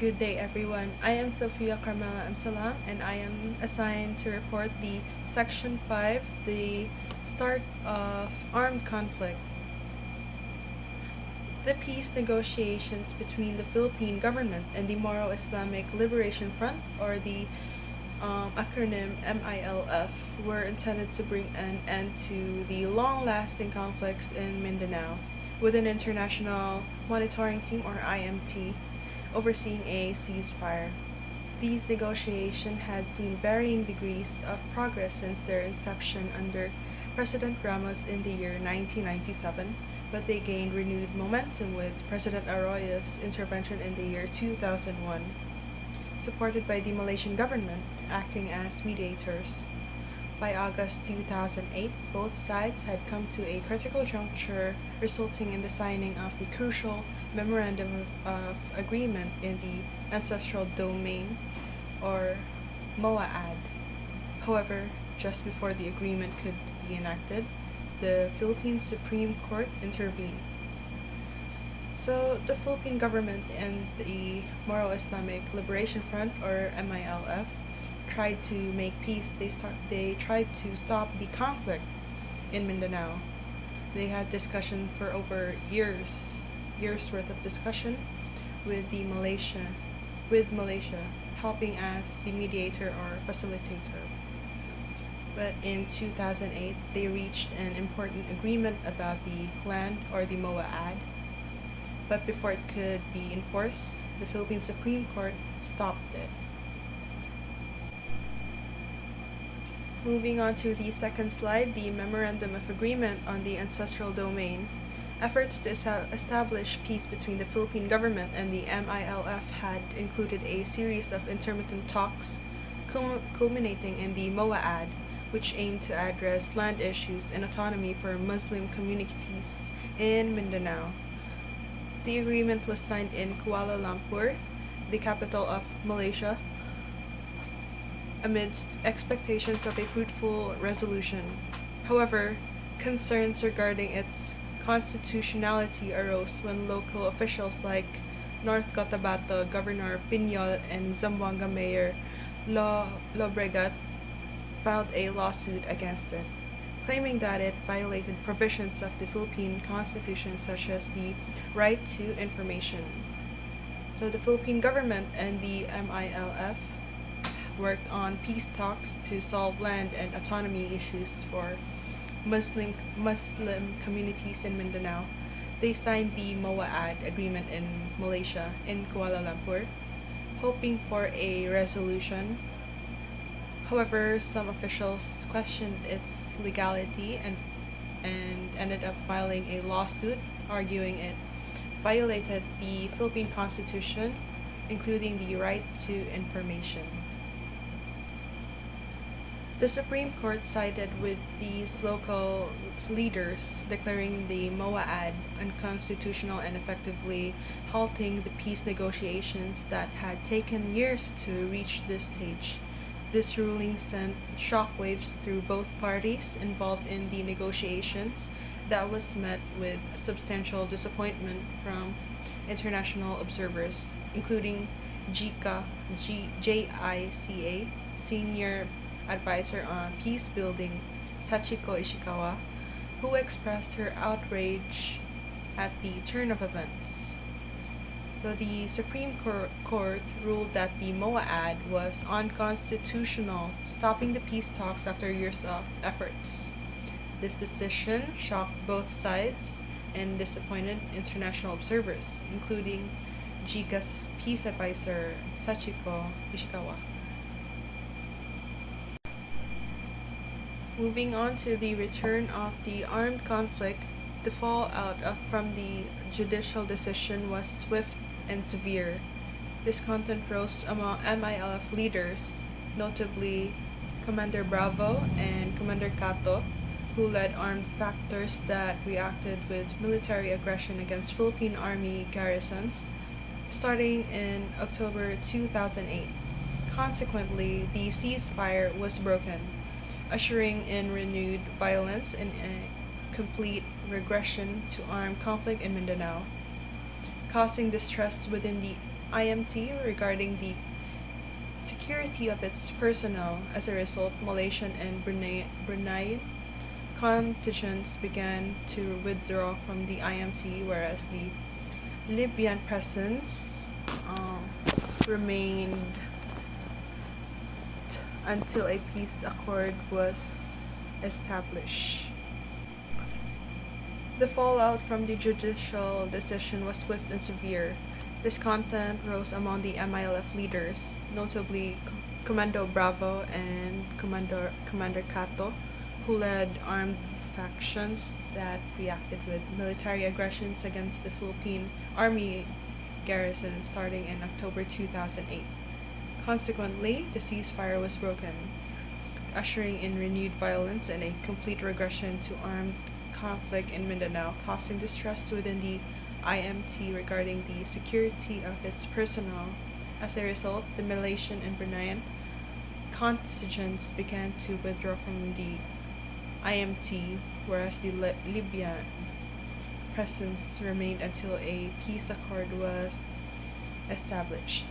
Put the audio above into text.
Good day, everyone. I am Sofia Carmela Amsalang, and I am assigned to report the Section 5, the start of armed conflict. The peace negotiations between the Philippine government and the Moro Islamic Liberation Front, or the acronym MILF, were intended to bring an end to the long-lasting conflicts in Mindanao, with an international monitoring team, or IMT, overseeing a ceasefire. These negotiations had seen varying degrees of progress since their inception under President Ramos in the year 1997, but they gained renewed momentum with President Arroyo's intervention in the year 2001, supported by the Malaysian government acting as mediators. By August 2008, both sides had come to a critical juncture, resulting in the signing of the crucial Memorandum of Agreement in the Ancestral Domain, or MOAAD. However, just before the agreement could be enacted, the Philippine Supreme Court intervened. So, the Philippine government and the Moro Islamic Liberation Front, or MILF, tried to make peace. They tried to stop the conflict in Mindanao. They had discussion for over years worth of discussion with Malaysia helping as the mediator or facilitator. But in 2008, they reached an important agreement about the land, or the MOAAD. But before it could be enforced, the Philippine Supreme Court stopped it. Moving on to the second slide, the Memorandum of Agreement on the Ancestral Domain. Efforts to establish peace between the Philippine government and the MILF had included a series of intermittent talks, culminating in the MOAAD, which aimed to address land issues and autonomy for Muslim communities in Mindanao. The agreement was signed in Kuala Lumpur, the capital of Malaysia, amidst expectations of a fruitful resolution. However, concerns regarding its constitutionality arose when local officials like North Cotabato Governor Piñol and Zamboanga Mayor Lobregat filed a lawsuit against it, claiming that it violated provisions of the Philippine Constitution such as the right to information. So the Philippine government and the MILF worked on peace talks to solve land and autonomy issues for Muslim communities in Mindanao. They signed the MOAAD agreement in Malaysia, in Kuala Lumpur, hoping for a resolution. However, some officials questioned its legality and ended up filing a lawsuit arguing it violated the Philippine Constitution, including the right to information. The Supreme Court sided with these local leaders, declaring the MOAAD unconstitutional and effectively halting the peace negotiations that had taken years to reach this stage. This ruling sent shockwaves through both parties involved in the negotiations that was met with substantial disappointment from international observers, including JICA, Senior Advisor on Peace Building, Sachiko Ishikawa, who expressed her outrage at the turn of events. So the Supreme Court ruled that the MOAAD was unconstitutional, stopping the peace talks after years of efforts. This decision shocked both sides and disappointed international observers, including JICA's peace advisor Sachiko Ishikawa. Moving on to the return of the armed conflict, the fallout from the judicial decision was swift and severe. Discontent rose among MILF leaders, notably Commander Bravo and Commander Cato, who led armed factors that reacted with military aggression against Philippine Army garrisons, starting in October 2008. Consequently, the ceasefire was broken, ushering in renewed violence and a complete regression to armed conflict in Mindanao, causing distrust within the IMT regarding the security of its personnel. As a result, Malaysian and Bruneian contingents began to withdraw from the IMT, whereas the Libyan presence remained until a peace accord was established. The fallout from the judicial decision was swift and severe. Discontent rose among the MILF leaders, notably Commando Bravo and Commander Cato, who led armed factions that reacted with military aggressions against the Philippine Army garrison starting in October 2008. Consequently, the ceasefire was broken, ushering in renewed violence and a complete regression to armed conflict in Mindanao, causing distrust within the IMT regarding the security of its personnel. As a result, the Malaysian and Bruneian contingents began to withdraw from the IMT, whereas the Libyan presence remained until a peace accord was established.